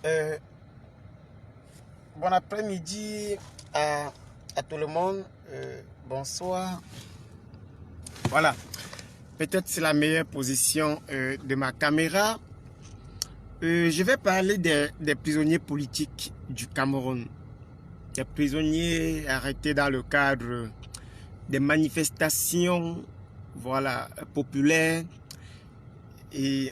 Euh, bon après-midi à tout le monde. Bonsoir. Voilà. Peut-être c'est la meilleure position de ma caméra. Je vais parler des prisonniers politiques du Cameroun. Des prisonniers arrêtés dans le cadre des manifestations, voilà, populaires et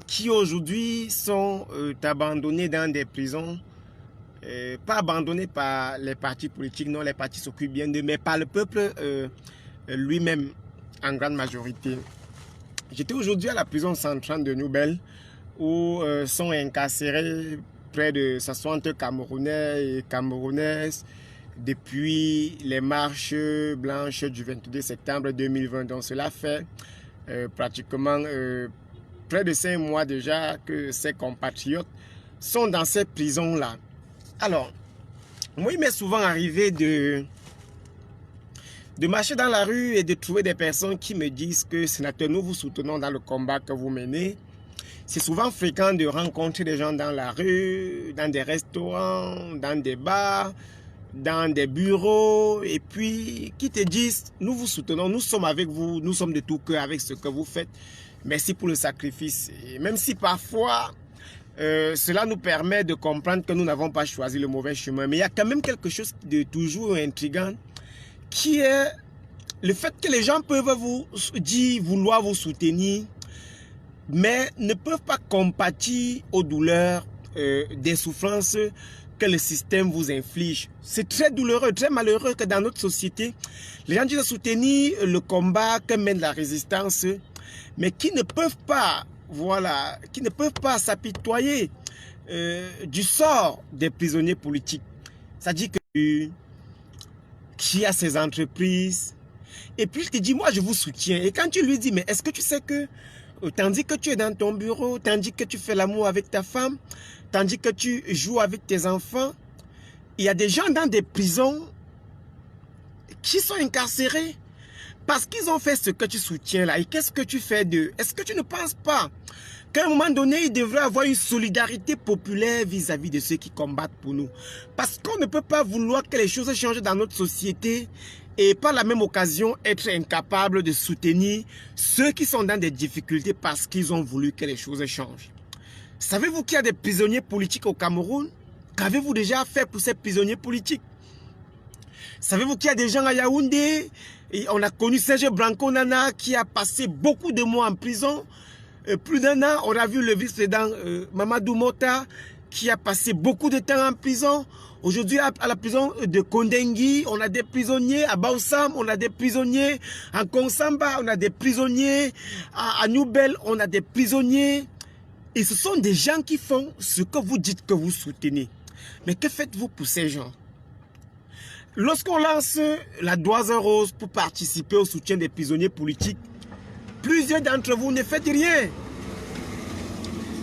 qui aujourd'hui sont abandonnés dans des prisons, pas abandonnés par les partis politiques, non, les partis s'occupent bien d'eux, mais par le peuple lui-même en grande majorité. J'étais aujourd'hui à la prison centrale de Nouvelle où sont incarcérés près de 60 Camerounais et Camerounaises depuis les marches blanches du 22 septembre 2020. Donc cela fait pratiquement près de 5 mois déjà que ces compatriotes sont dans ces prisons-là. Alors, moi il m'est souvent arrivé de marcher dans la rue et de trouver des personnes qui me disent que sénateur, nous vous soutenons dans le combat que vous menez. C'est souvent fréquent de rencontrer des gens dans la rue, dans des restaurants, dans des bars, dans des bureaux, et puis qui te disent, nous vous soutenons, nous sommes avec vous, nous sommes de tout cœur avec ce que vous faites. Merci pour le sacrifice. Et même si parfois, cela nous permet de comprendre que nous n'avons pas choisi le mauvais chemin, mais il y a quand même quelque chose de toujours intriguant, qui est le fait que les gens peuvent vous dire vouloir vous soutenir, mais ne peuvent pas compatir aux douleurs, des souffrances que le système vous inflige. C'est très douloureux, très malheureux que dans notre société, les gens disent soutenir le combat que mène la résistance, mais qui ne peuvent pas, voilà, qui ne peuvent pas s'apitoyer du sort des prisonniers politiques. C'est-à-dire que qui a ses entreprises, et puis il te dit, moi je vous soutiens. Et quand tu lui dis, mais est-ce que tu sais que tandis que tu es dans ton bureau, tandis que tu fais l'amour avec ta femme, tandis que tu joues avec tes enfants, il y a des gens dans des prisons qui sont incarcérés parce qu'ils ont fait ce que tu soutiens là. Et qu'est-ce que tu fais d'eux? Est-ce que tu ne penses pas qu'à un moment donné, il devrait avoir une solidarité populaire vis-à-vis de ceux qui combattent pour nous? Parce qu'on ne peut pas vouloir que les choses changent dans notre société et par la même occasion être incapable de soutenir ceux qui sont dans des difficultés parce qu'ils ont voulu que les choses changent. Savez-vous qu'il y a des prisonniers politiques au Cameroun? Qu'avez-vous déjà fait pour ces prisonniers politiques? Savez-vous qu'il y a des gens à Yaoundé? Et on a connu Serge Branco Nana qui a passé beaucoup de mois en prison. Plus d'un an, on a vu le vice-président Mamadou Mota qui a passé beaucoup de temps en prison. Aujourd'hui, à la prison de Kondengui, on a des prisonniers. À Baoussam, on a des prisonniers. En Konsamba, on a des prisonniers. À Noubel, on a des prisonniers. Et ce sont des gens qui font ce que vous dites que vous soutenez. Mais que faites-vous pour ces gens? Lorsqu'on lance la Doise Rose pour participer au soutien des prisonniers politiques, plusieurs d'entre vous ne faites rien.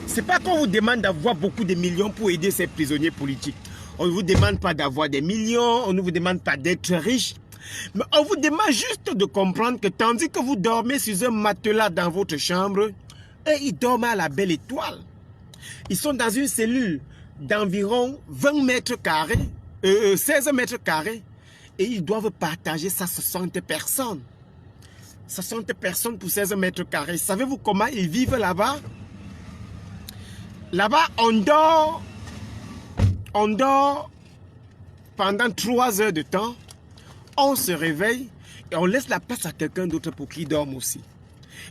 Ce n'est pas qu'on vous demande d'avoir beaucoup de millions pour aider ces prisonniers politiques. On ne vous demande pas d'avoir des millions, on ne vous demande pas d'être riche. Mais on vous demande juste de comprendre que tandis que vous dormez sur un matelas dans votre chambre, eux, ils dorment à la belle étoile. Ils sont dans une cellule d'environ 20 mètres carrés, 16 mètres carrés, et ils doivent partager ça 60 personnes. 60 personnes pour 16 mètres carrés. Savez-vous comment ils vivent là-bas? Là-bas, on dort pendant 3 heures de temps, on se réveille et on laisse la place à quelqu'un d'autre pour qu'il dorme aussi.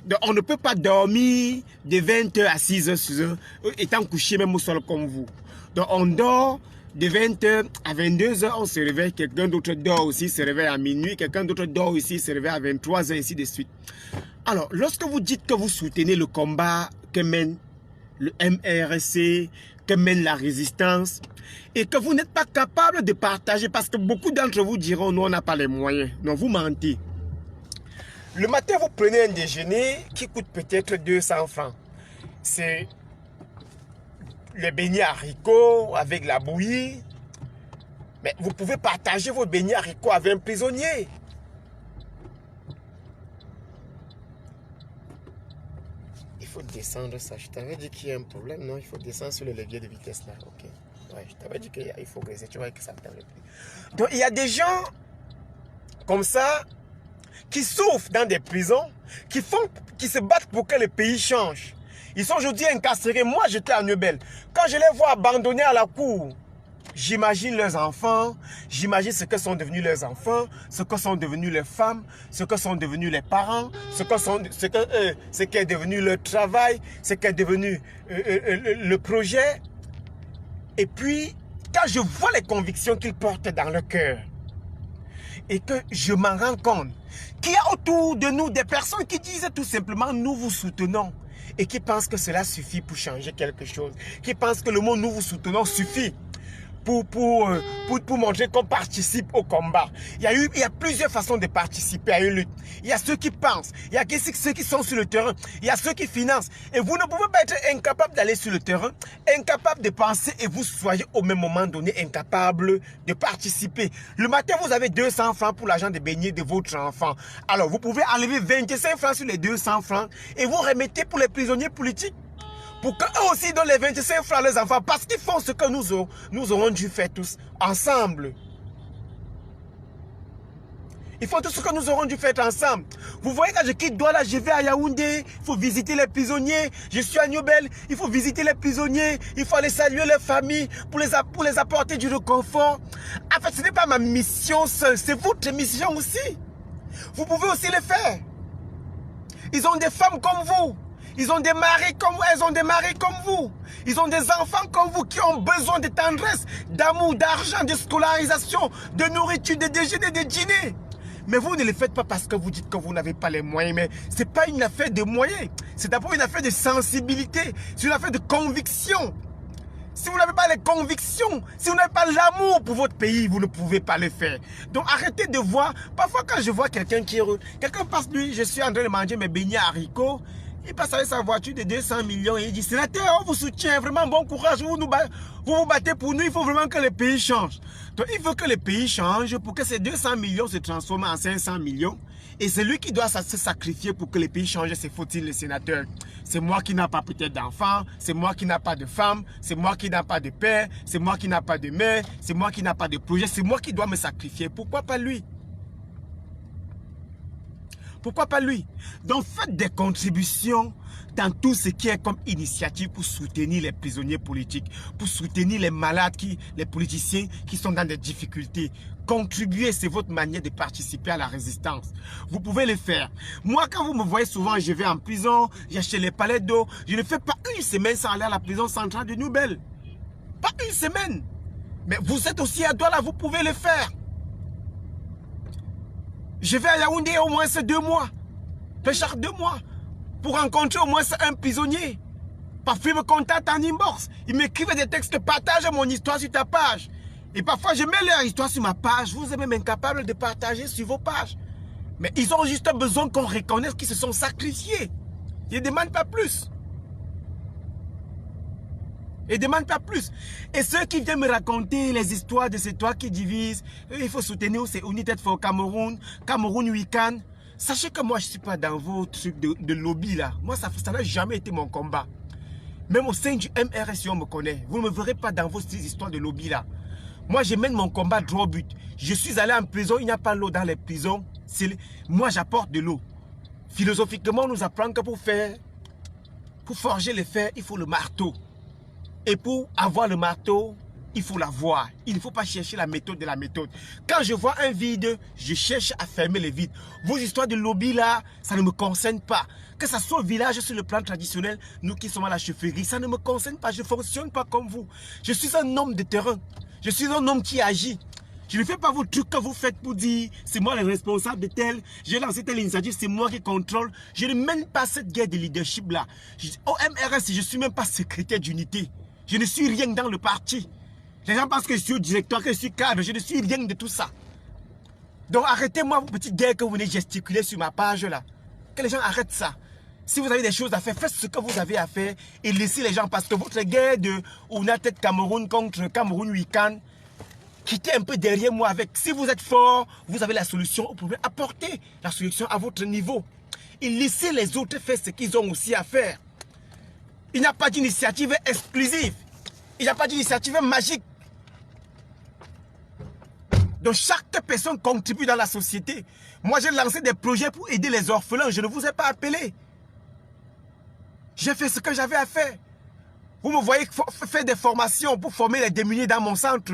Donc, on ne peut pas dormir de 20h à 6h, étant couché même au sol comme vous. Donc, on dort de 20h à 22h, on se réveille, quelqu'un d'autre dort aussi, se réveille à minuit, quelqu'un d'autre dort aussi, se réveille à 23h, ainsi de suite. Alors, lorsque vous dites que vous soutenez le combat que mène le MRC, que mène la résistance, et que vous n'êtes pas capable de partager, parce que beaucoup d'entre vous diront, non, on n'a pas les moyens. Non, vous mentez. Le matin, vous prenez un déjeuner qui coûte peut-être 200 francs. C'est les beignets haricots avec la bouillie. Mais vous pouvez partager vos beignets haricots avec un prisonnier. Il faut descendre ça. Je t'avais dit qu'il y a un problème, non? Il faut descendre sur le levier de vitesse là. Ok. Ouais, je t'avais dit qu'il faut baisser. Tu vois que ça ne t'arrive plus. Donc il y a des gens comme ça qui souffrent dans des prisons, qui se battent pour que le pays change. Ils sont aujourd'hui incarcérés. Moi, j'étais à Nubel. Quand je les vois abandonnés à la cour, j'imagine leurs enfants, j'imagine ce que sont devenus leurs enfants, ce que sont devenus leurs femmes, ce que sont devenus les parents, ce qu'est devenu leur travail, ce qu'est devenu le projet. Et puis, quand je vois les convictions qu'ils portent dans leur cœur, et que je m'en rends compte qu'il y a autour de nous des personnes qui disent tout simplement « nous vous soutenons » et qui pensent que cela suffit pour changer quelque chose, qui pensent que le mot « nous vous soutenons » suffit pour montrer qu'on participe au combat. Il y a plusieurs façons de participer à une lutte. Il y a ceux qui pensent, il y a ceux qui sont sur le terrain, il y a ceux qui financent. Et vous ne pouvez pas être incapable d'aller sur le terrain, incapable de penser et vous soyez au même moment donné incapable de participer. Le matin, vous avez 200 francs pour l'argent de beignet de votre enfant. Alors, vous pouvez enlever 25 francs sur les 200 francs et vous remettez pour les prisonniers politiques. Pour qu'eux aussi donnent les 25 francs à leurs enfants. Parce qu'ils font ce que nous aurons dû faire tous ensemble. Ils font tout ce que nous aurons dû faire ensemble. Vous voyez, quand je quitte Douala, je vais à Yaoundé. Il faut visiter les prisonniers. Je suis à Nubel. Il faut visiter les prisonniers. Il faut aller saluer leurs familles pour les apporter du réconfort. En fait, ce n'est pas ma mission seule. C'est votre mission aussi. Vous pouvez aussi le faire. Ils ont des femmes comme vous. Ils ont des maris comme vous, elles ont des maris comme vous. Ils ont des enfants comme vous qui ont besoin de tendresse, d'amour, d'argent, de scolarisation, de nourriture, de déjeuner, de dîner. Mais vous ne le faites pas parce que vous dites que vous n'avez pas les moyens. Mais ce n'est pas une affaire de moyens. C'est d'abord une affaire de sensibilité. C'est une affaire de conviction. Si vous n'avez pas les convictions, si vous n'avez pas l'amour pour votre pays, vous ne pouvez pas le faire. Donc arrêtez de voir. Parfois quand je vois quelqu'un qui est heureux, quelqu'un passe lui, je suis en train de manger mes beignets haricots. Il passe avec sa voiture de 200 millions et il dit, sénateur, on vous soutient, vraiment bon courage, vous vous battez pour nous, il faut vraiment que le pays change. Donc il faut que le pays change pour que ces 200 millions se transforment en 500 millions. Et c'est lui qui doit se sacrifier pour que le pays change, c'est faut-il le sénateur. C'est moi qui n'ai pas peut-être d'enfants, c'est moi qui n'ai pas de femme, c'est moi qui n'ai pas de père, c'est moi qui n'ai pas de mère, c'est moi qui n'ai pas de projet, c'est moi qui dois me sacrifier. Pourquoi pas lui? Pourquoi pas lui? Donc faites des contributions dans tout ce qui est comme initiative pour soutenir les prisonniers politiques, pour soutenir les malades, les politiciens qui sont dans des difficultés. Contribuer, c'est votre manière de participer à la résistance. Vous pouvez le faire. Moi, quand vous me voyez souvent, je vais en prison, j'achète les palettes d'eau. Je ne fais pas une semaine sans aller à la prison centrale de Nubel. Pas une semaine. Mais vous êtes aussi à Douala, vous pouvez le faire. Je vais à Yaoundé au moins 2 mois. Chaque 2 mois. Pour rencontrer au moins un prisonnier. Parfois, il me contacte en inbox. Il m'écrivent des textes, partage mon histoire sur ta page. Et parfois, je mets leur histoire sur ma page. Vous êtes même incapable de partager sur vos pages. Mais ils ont juste besoin qu'on reconnaisse qu'ils se sont sacrifiés. Ils ne demandent pas plus. Ils ne demandent pas plus. Et ceux qui viennent me raconter les histoires de ces toits qui divisent, il faut soutenir, c'est United for Cameroun, Cameroun Weekend. Sachez que moi, je ne suis pas dans vos trucs de lobby là. Moi, ça n'a jamais été mon combat. Même au sein du MRS, on me connaît. Vous ne me verrez pas dans vos histoires de lobby là. Moi, je mène mon combat droit au but. Je suis allé en prison, il n'y a pas l'eau dans les prisons. Moi, j'apporte de l'eau. Philosophiquement, on nous apprend que pour forger le fer, il faut le marteau. Et pour avoir le marteau, il faut l'avoir. Il ne faut pas chercher la méthode de la méthode. Quand je vois un vide, je cherche à fermer le vide. Vos histoires de lobby là, ça ne me concerne pas. Que ça soit au village sur le plan traditionnel, nous qui sommes à la chefferie, ça ne me concerne pas. Je ne fonctionne pas comme vous. Je suis un homme de terrain. Je suis un homme qui agit. Je ne fais pas vos trucs que vous faites pour dire c'est moi le responsable de tel, j'ai lancé telle initiative, c'est moi qui contrôle. Je ne mène pas cette guerre de leadership là. Au MRS, je ne suis même pas secrétaire d'unité. Je ne suis rien dans le parti. Les gens pensent que je suis directeur, que je suis cadre. Je ne suis rien de tout ça. Donc arrêtez-moi vos petites guerres que vous venez gesticuler sur ma page là. Que les gens arrêtent ça. Si vous avez des choses à faire, faites ce que vous avez à faire et laissez les gens. Parce que votre guerre de United Cameroun contre Cameroun Weekend, quittez un peu derrière moi avec. Si vous êtes fort, vous avez la solution au problème. Apportez la solution à votre niveau. Et laissez les autres faire ce qu'ils ont aussi à faire. Il n'y a pas d'initiative exclusive. Il n'y a pas d'initiative magique. Donc chaque personne contribue dans la société. Moi, j'ai lancé des projets pour aider les orphelins. Je ne vous ai pas appelé. J'ai fait ce que j'avais à faire. Vous me voyez faire des formations pour former les démunis dans mon centre.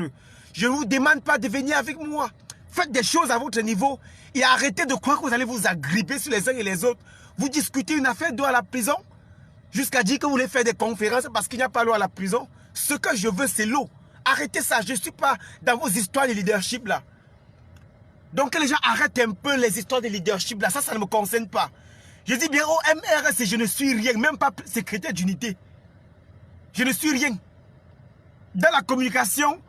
Je ne vous demande pas de venir avec moi. Faites des choses à votre niveau et arrêtez de croire que vous allez vous agripper sur les uns et les autres. Vous discutez une affaire d'eau à la prison jusqu'à dire que vous voulez faire des conférences parce qu'il n'y a pas l'eau à la prison. Ce que je veux, c'est l'eau. Arrêtez ça. Je ne suis pas dans vos histoires de leadership là. Donc que les gens arrêtent un peu les histoires de leadership là. Ça ne me concerne pas. Je dis bien au MRS, je ne suis rien. Même pas secrétaire d'unité. Je ne suis rien. Dans la communication,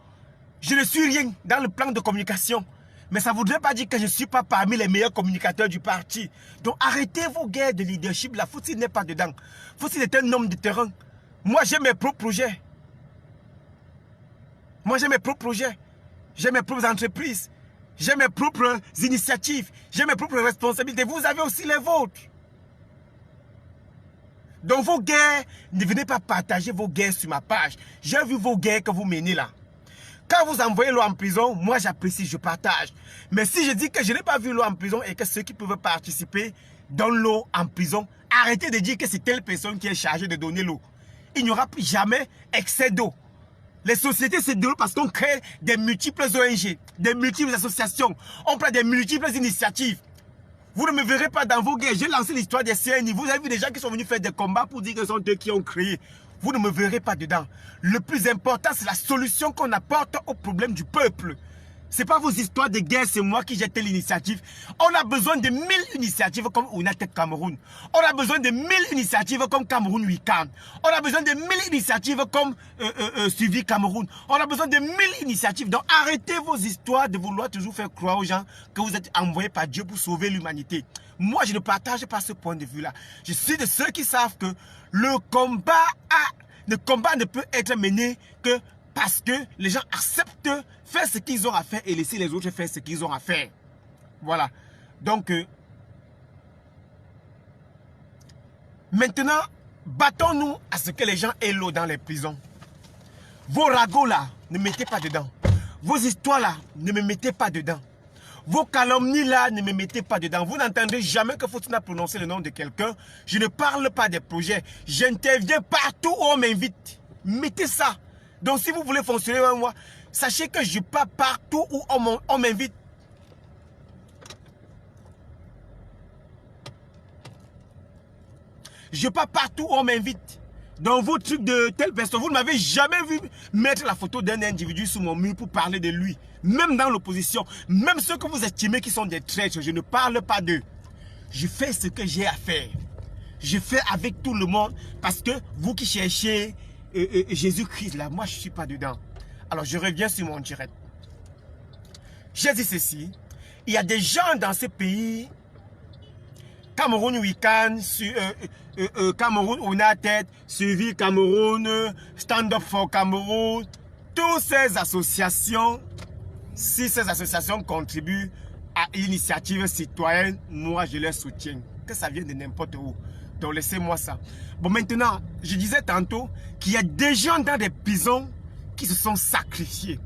je ne suis rien dans le plan de communication. Mais ça ne voudrait pas dire que je ne suis pas parmi les meilleurs communicateurs du parti. Donc arrêtez vos guerres de leadership. La Fouti n'est pas dedans. Fouti est un homme de terrain. Moi, j'ai mes propres projets. Moi, j'ai mes propres projets. J'ai mes propres entreprises. J'ai mes propres initiatives. J'ai mes propres responsabilités. Vous avez aussi les vôtres. Donc vos guerres, ne venez pas partager vos guerres sur ma page. J'ai vu vos guerres que vous menez là. Quand vous envoyez l'eau en prison, moi j'apprécie, je partage. Mais si je dis que je n'ai pas vu l'eau en prison et que ceux qui peuvent participer donnent l'eau en prison, arrêtez de dire que c'est telle personne qui est chargée de donner l'eau. Il n'y aura jamais excès d'eau. Les sociétés se développent parce qu'on crée des multiples ONG, des multiples associations, on prend des multiples initiatives. Vous ne me verrez pas dans vos guerres. J'ai lancé l'histoire des CNI. Vous avez vu des gens qui sont venus faire des combats pour dire que ce sont eux qui ont créé. Vous ne me verrez pas dedans. Le plus important, c'est la solution qu'on apporte au problème du peuple. Ce n'est pas vos histoires de guerre, c'est moi qui jette l'initiative. On a besoin de 1000 initiatives comme United Cameroun. On a besoin de 1000 initiatives comme Cameroun Weekend. On a besoin de 1000 initiatives comme Suivi Cameroun. On a besoin de 1000 initiatives. Donc arrêtez vos histoires de vouloir toujours faire croire aux gens que vous êtes envoyés par Dieu pour sauver l'humanité. Moi, je ne partage pas ce point de vue-là. Je suis de ceux qui savent que le combat ne peut être mené que parce que les gens acceptent faire ce qu'ils ont à faire et laisser les autres faire ce qu'ils ont à faire. Voilà. Donc, maintenant, battons-nous à ce que les gens aient l'eau dans les prisons. Vos ragots là, ne mettez pas dedans. Vos histoires là, ne me mettez pas dedans. Vos calomnies là, ne me mettez pas dedans. Vous n'entendrez jamais que Foutina prononcer le nom de quelqu'un. Je ne parle pas des projets. J'interviens partout où on m'invite. Mettez ça. Donc si vous voulez fonctionner avec moi, sachez que je pars partout où on m'invite. Je pars partout où on m'invite. Dans vos trucs de telle personne, vous ne m'avez jamais vu mettre la photo d'un individu sur mon mur pour parler de lui. Même dans l'opposition, même ceux que vous estimez qui sont des traîtres, je ne parle pas d'eux. Je fais ce que j'ai à faire. Je fais avec tout le monde parce que vous qui cherchez Jésus-Christ, là, moi je ne suis pas dedans. Alors je reviens sur mon direct. J'ai dit ceci, il y a des gens dans ce pays, Cameroun Weekend, Cameroun United, Suivi Cameroun, Stand Up for Cameroun, toutes ces associations, si ces associations contribuent à l'initiative citoyenne, moi je les soutiens. Que ça vienne de n'importe où. Donc laissez-moi ça. Bon maintenant, je disais tantôt qu'il y a des gens dans des prisons qui se sont sacrifiés.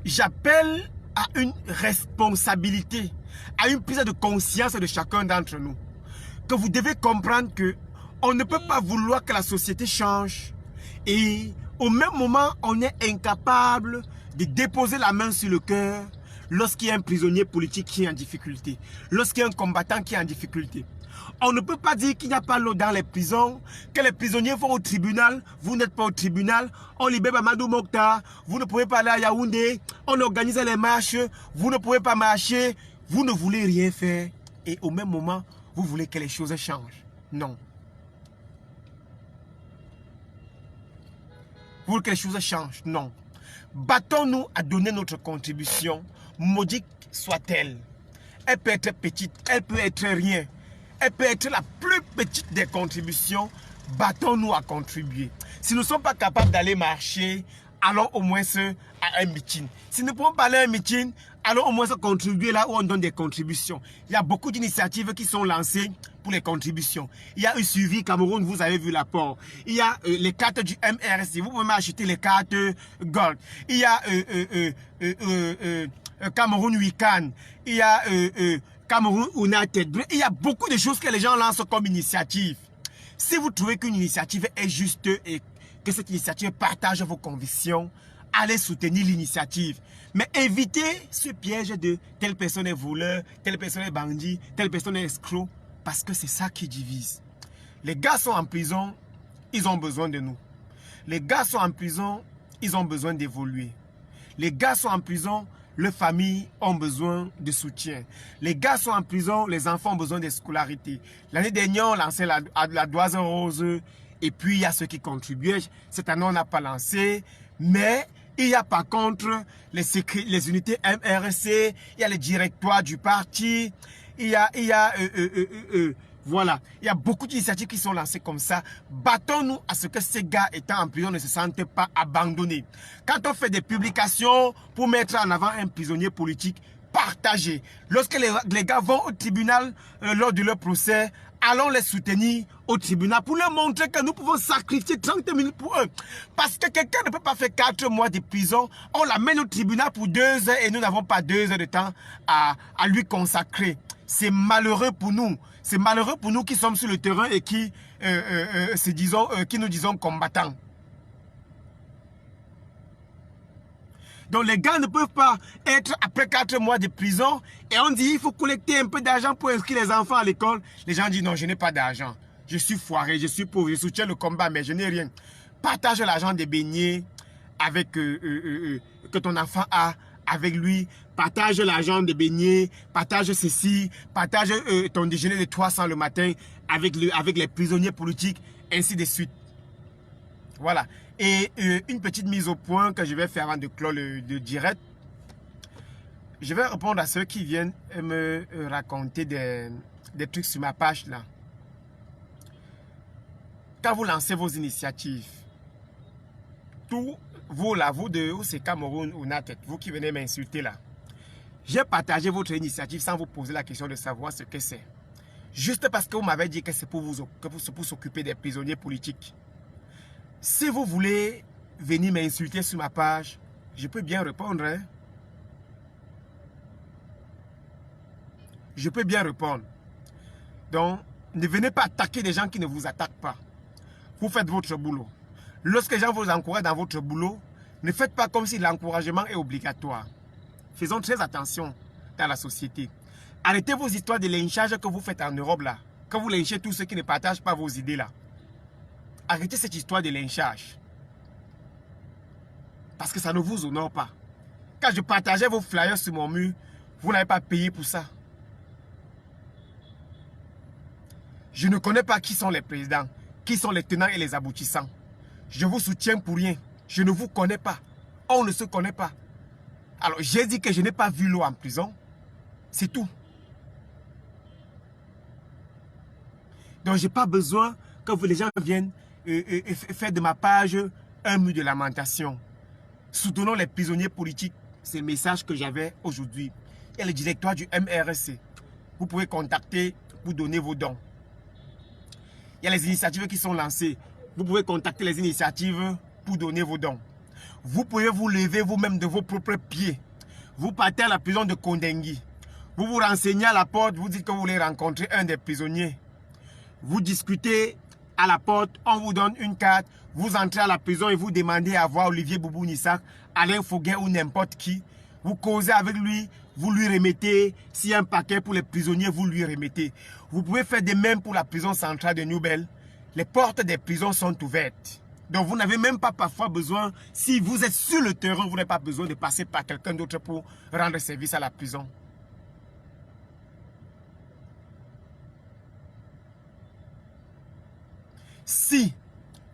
J'appelle à une responsabilité, à une prise de conscience de chacun d'entre nous. Que vous devez comprendre que on ne peut pas vouloir que la société change et au même moment on est incapable de déposer la main sur le cœur lorsqu'il y a un prisonnier politique qui est en difficulté, lorsqu'il y a un combattant qui est en difficulté. On ne peut pas dire qu'il n'y a pas l'eau dans les prisons, que les prisonniers vont au tribunal, vous n'êtes pas au tribunal, on libère Mamadou Mokhtar, vous ne pouvez pas aller à Yaoundé, on organise les marches, vous ne pouvez pas marcher, vous ne voulez rien faire et au même moment, vous voulez que les choses changent. Non. Vous voulez que les choses changent? Non. Battons-nous à donner notre contribution, maudite soit-elle. Elle peut être petite, elle peut être rien. Elle peut être la plus petite des contributions. Battons-nous à contribuer. Si nous ne sommes pas capables d'aller marcher allons au moins à un meeting. Si nous ne pouvons pas aller à un meeting, allons au moins contribuer là où on donne des contributions. Il y a beaucoup d'initiatives qui sont lancées pour les contributions. Il y a un suivi Cameroun, vous avez vu l'apport. Il y a les cartes du MRC, vous pouvez acheter les cartes Gold. Il y a Cameroun Weekend. Il y a Cameroun United. Il y a beaucoup de choses que les gens lancent comme initiative. Si vous trouvez qu'une initiative est juste et que cette initiative partage vos convictions, allez soutenir l'initiative. Mais évitez ce piège de telle personne est voleur, telle personne est bandit, telle personne est escroc, parce que c'est ça qui divise. Les gars sont en prison, ils ont besoin de nous. Les gars sont en prison, ils ont besoin d'évoluer. Les gars sont en prison, leurs familles ont besoin de soutien. Les gars sont en prison, les enfants ont besoin de scolarité. L'année dernière, on lançait la Doise Rose et puis il y a ceux qui contribuaient. Cette année, on n'a pas lancé, mais il y a par contre les unités MRC, il y a les directoires du parti, voilà, il y a beaucoup d'initiatives qui sont lancées comme ça. Battons-nous à ce que ces gars étant en prison ne se sentent pas abandonnés. Quand on fait des publications pour mettre en avant un prisonnier politique, partagez. Lorsque les gars vont au tribunal lors de leur procès, allons les soutenir au tribunal pour leur montrer que nous pouvons sacrifier 30 minutes pour eux. Parce que quelqu'un ne peut pas faire 4 mois de prison, on l'amène au tribunal pour 2 heures et nous n'avons pas 2 heures de temps à lui consacrer. C'est malheureux pour nous. C'est malheureux pour nous qui sommes sur le terrain et qui nous disons combattants. Donc les gars ne peuvent pas être après 4 mois de prison et on dit il faut collecter un peu d'argent pour inscrire les enfants à l'école. Les gens disent non, je n'ai pas d'argent. Je suis foiré, je suis pauvre, je soutiens le combat mais je n'ai rien. Partage l'argent des beignets avec, que ton enfant a avec lui. Partage l'argent des beignets, partage ceci, partage ton déjeuner de 300 le matin avec les prisonniers politiques, ainsi de suite. Voilà. Et une petite mise au point que je vais faire avant de clore le direct. Je vais répondre à ceux qui viennent me raconter des trucs sur ma page là. Quand vous lancez vos initiatives, tout vous là, vous de c'est Cameroun ou Natet, vous qui venez m'insulter là. J'ai partagé votre initiative sans vous poser la question de savoir ce que c'est. Juste parce que vous m'avez dit que c'est pour s'occuper des prisonniers politiques. Si vous voulez venir m'insulter sur ma page, je peux bien répondre. Hein? Je peux bien répondre. Donc, ne venez pas attaquer des gens qui ne vous attaquent pas. Vous faites votre boulot. Lorsque les gens vous encouragent dans votre boulot, ne faites pas comme si l'encouragement est obligatoire. Faisons très attention dans la société. Arrêtez vos histoires de lynchage que vous faites en Europe là. Que vous lynchez tous ceux qui ne partagent pas vos idées là. Arrêtez cette histoire de lynchage. Parce que ça ne vous honore pas. Quand je partageais vos flyers sur mon mur, vous n'avez pas payé pour ça. Je ne connais pas qui sont les présidents, qui sont les tenants et les aboutissants. Je vous soutiens pour rien. Je ne vous connais pas. On ne se connaît pas. Alors, j'ai dit que je n'ai pas vu l'eau en prison. C'est tout. Donc, je n'ai pas besoin que les gens viennent faire de ma page un mur de lamentation. Soutenons les prisonniers politiques. C'est le message que j'avais aujourd'hui. Il y a le directoire du MRC. Vous pouvez contacter pour donner vos dons. Il y a les initiatives qui sont lancées. Vous pouvez contacter les initiatives pour donner vos dons. Vous pouvez vous lever vous-même de vos propres pieds. Vous partez à la prison de Kondengui. Vous vous renseignez à la porte, vous dites que vous voulez rencontrer un des prisonniers. Vous discutez à la porte, on vous donne une carte. Vous entrez à la prison et vous demandez à voir Olivier Boubou Nissak, Alain Foguet ou n'importe qui. Vous causez avec lui, vous lui remettez. S'il y a un paquet pour les prisonniers, vous lui remettez. Vous pouvez faire de même pour la prison centrale de Nouvelle. Les portes des prisons sont ouvertes. Donc vous n'avez même pas parfois besoin, si vous êtes sur le terrain, vous n'avez pas besoin de passer par quelqu'un d'autre pour rendre service à la prison. Si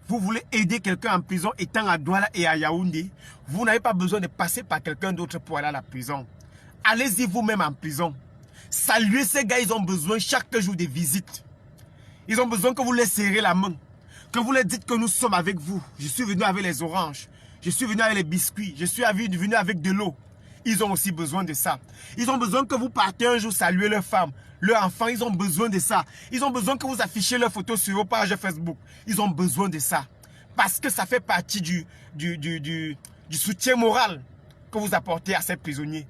vous voulez aider quelqu'un en prison étant à Douala et à Yaoundé, vous n'avez pas besoin de passer par quelqu'un d'autre pour aller à la prison. Allez-y vous-même en prison. Saluez ces gars, ils ont besoin chaque jour de visites. Ils ont besoin que vous les serrez la main. Que vous leur dites que nous sommes avec vous. Je suis venu avec les oranges. Je suis venu avec les biscuits. Je suis venu avec de l'eau. Ils ont aussi besoin de ça. Ils ont besoin que vous partez un jour saluer leur femme, leur enfant. Ils ont besoin de ça. Ils ont besoin que vous affichez leurs photos sur vos pages Facebook. Ils ont besoin de ça. Parce que ça fait partie du soutien moral que vous apportez à ces prisonniers.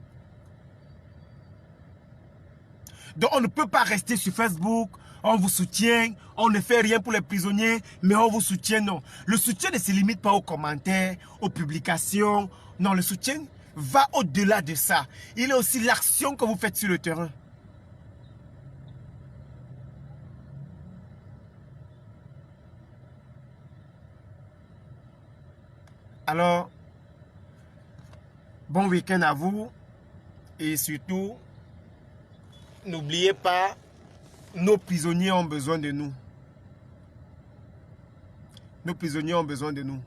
Donc on ne peut pas rester sur Facebook, on vous soutient, on ne fait rien pour les prisonniers, mais on vous soutient, non. Le soutien ne se limite pas aux commentaires, aux publications. Non, le soutien va au-delà de ça. Il y a aussi l'action que vous faites sur le terrain. Alors, bon week-end à vous et surtout, n'oubliez pas, nos prisonniers ont besoin de nous. Nos prisonniers ont besoin de nous.